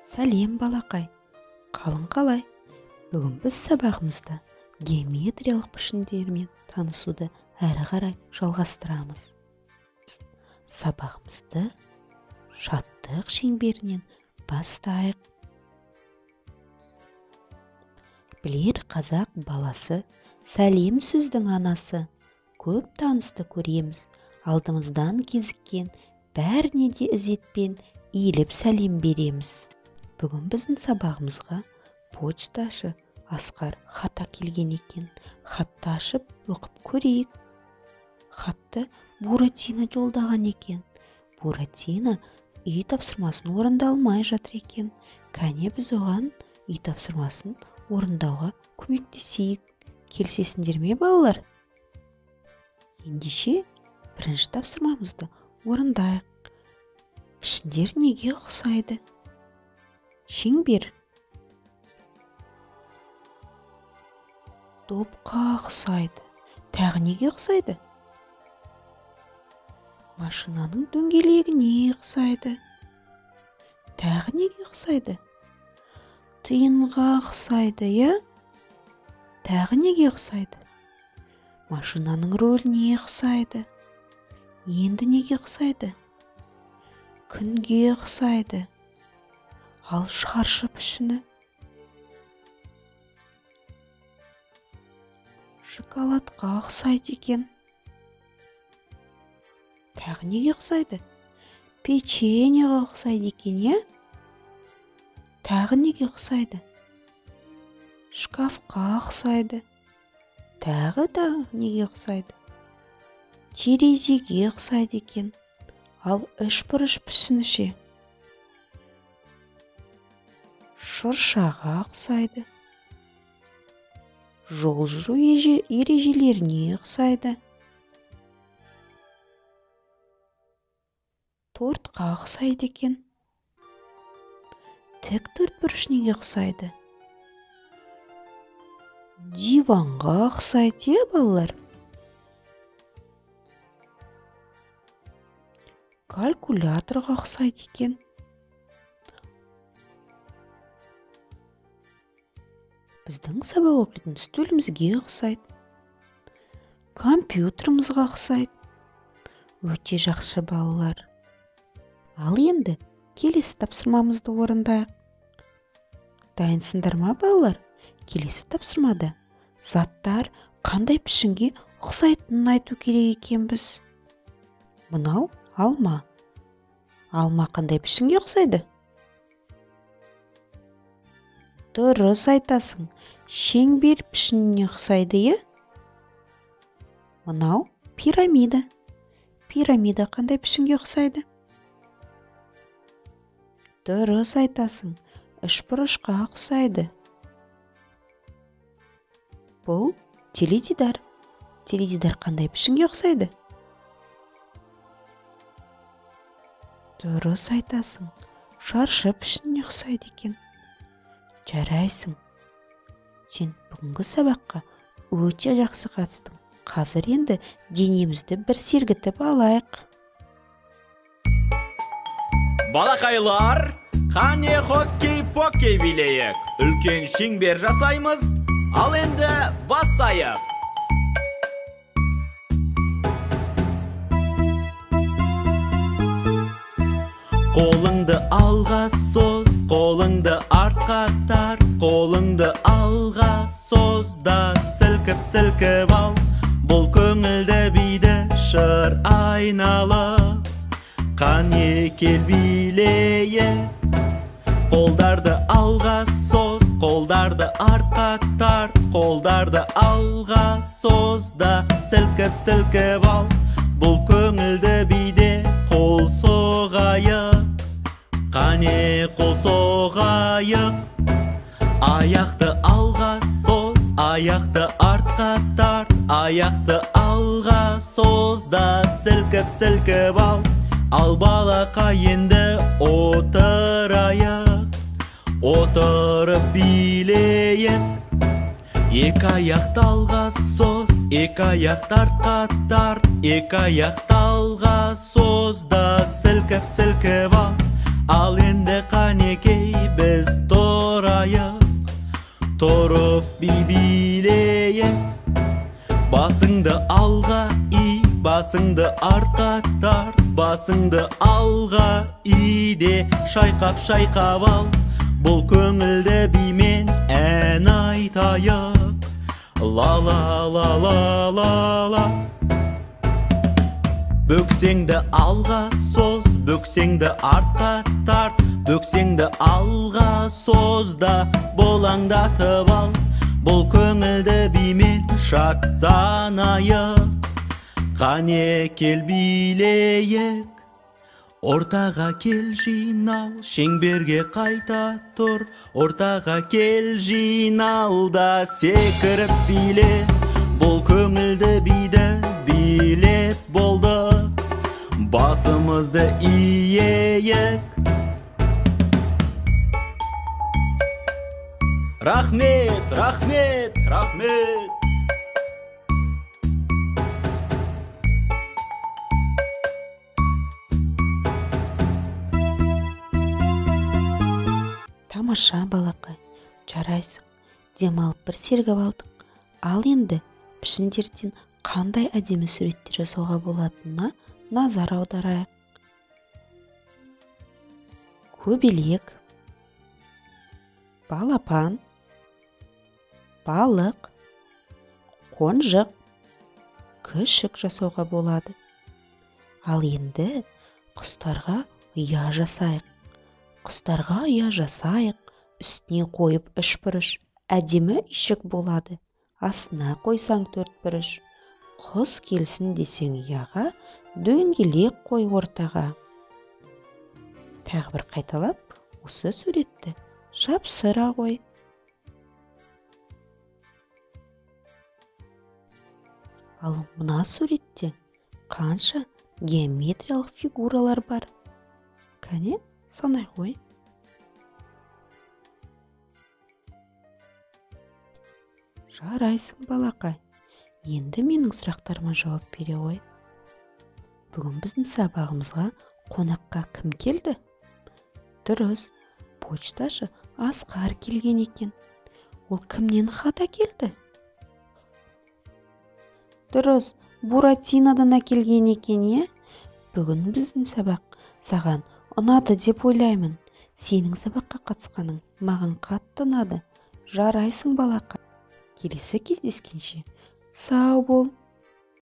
Сәлем балақай, қалың қалай? Бүгін біз сабағымызда геометриялық пішіндермен танысуды әрі қарай жалғастырамыз. Сабағымызды шаттық шеңберінен бастайық. Білер қазақ баласы, сәлем сөздің анасы. Көп танысты көреміз, алдымыздан кезіккен, бәріне де ізетпен иіліп сәлем береміз. Бүгін біздің сабағымызға почташы Асқар хат әкелген екен. Хатты ашып оқып көрейік. Хатты Буратино жолдаған екен. Буратино үй тапсырмасын орындалмай жатыр екен. Кәне біз оған үй тапсырмасын орындауға көмектесейік. Келісесіңдер ме балалар? Ендеше бірінші тапсырмамызды орындайық. Пішіндер неге ұқсайды? Шеңбер допқа ұқсайды. Тағы неге ұқсайды? Машинаның дөңгелегіне ұқсайды. Тағы неге ұқсайды? Тиынға ұқсайды, я? Тағы неге ұқсайды? Машинаның рөліне ұқсайды. Енді неге ұқсайды? Күнге ұқсайды. Ал шаршы пішіні? Шоколадқа ұқсайды екен. Тағы неге ұқсайды? Печеньеге ұқсайды екен, я? Тағы неге ұқсайды? Шкафқа ұқсайды. Тағы неге ұқсайды? Терезеге ұқсайды екен. Ал үшбұрыш пішіні ше? Шыршаға ұқсайды. Жол жүру ережелеріне ұқсайды. Тортқа ұқсайды екен. Тік төртбұрыш неге ұқсайды? Диванға ұқсайды, балалар? Калькуляторға ұқсайды екен. Біздің сабақ оқитын үстелімізге ұқсайды. Компьютерімізге ұқсайды. Өте жақсы балалар. Ал енді келесі тапсырмамызды орындайық. Дайынсыңдар ма балалар? Келесі тапсырмада заттар қандай пішінге ұқсайтынын айту керек екенбіз. Мынау алма. Алма қандай пішінге ұқсайды? Дұрыс айтасың. Шеңбер пішініне ұқсайды, е? Мынау пирамида. Пирамида қандай пішінге ұқсайды? Дұрыс айтасың. Үшбұрышқа ұқсайды. Бұл теледидар. Теледидар қандай пішінге ұқсайды? Дұрыс айтасың. Шаршы пішініне ұқсайды екен. Жарайсың. Сен бүгінгі сабаққа өте жақсы қатыстың. Қазір енді денемізді бір сергітіп алайық. Балақайлар, қане хоккей-поккей билейік. Үлкен шеңбер жасаймыз. Ал енді бастайық. Қолыңды алға соз, қолыңды артқа тарт, қолыңды алға соз да сілкіп ал. Бұл көңілді биді шыр айналып, қане кел билейік. Қолдарды алға соз, қолдарды артқа тарт, қолдарды алға соз да сілкіп ал. Бұл көңілді биде қол соғайық. Қане қол соғайық. Аяқты алға соз, аяқты артқа тарт, аяқты алға соз да сілкіп ал. Ал балақай енді отырайық, отырып билейік. Екі аяқты алға соз, екі аяқты артқа тарт, екі аяқты алға соз да сілкіп ал. Ал енді қанекей би билейік. Басыңды алға ий, басыңды артқа тарт, басыңды алға иде шайқап ал. Бұл көңілді бимен ән айтайық. Ла ла ла ла ла ла. Бөксеңді алға соз, бөксеңді артқа тарт, бөксеңді алға соз да болаңдатып ал. Бұл көңілді бимен шаттанайық. Қане кел билейік. Ортаға кел жинал, шеңберге қайта тұр. Ортаға кел жинал да секіріп биле. Бұл көңілді биді билеп болды. Басымызды иейік. Рахмет, рахмет, рахмет. Тамаша балақай, жарайсың. Демалып бір сергіп алдық. Ал енді пішіндерден қандай әдемі суреттер жасауға болатынына назар аударайық. Көбелек, балапан, балық, қонжық, күшік жасауға болады. Ал енді құстарға ұя жасайық. Құстарға ұя жасайық. Үстіне қойып үш бұрыш әдемі үйшік болады. Астына қойсаң төрт бұрыш. Құс келсін десең ұяға, дөңгелек қой ортаға. Тағы бір қайталап, осы суретті жапсыра қой. Ал мына суретте қанша геометриялық фигуралар бар? Кәне, санай қой. Жарайсың балақай. Енді менің сұрақтарыма жауап бере қой. Бүгін біздің сабағымызға қонаққа кім келді? Дұрыс, почташы Асқар келген екен. Ол кімнен хат әкелді? Дұрыс, Буратинодан әкелген екен, е? Бүгін біздің сабақ саған ұнады деп ойлаймын. Сенің сабаққа қатысқаның маған қатты ұнады. Жарайсың балақай. Келесі кездескенше сау бол.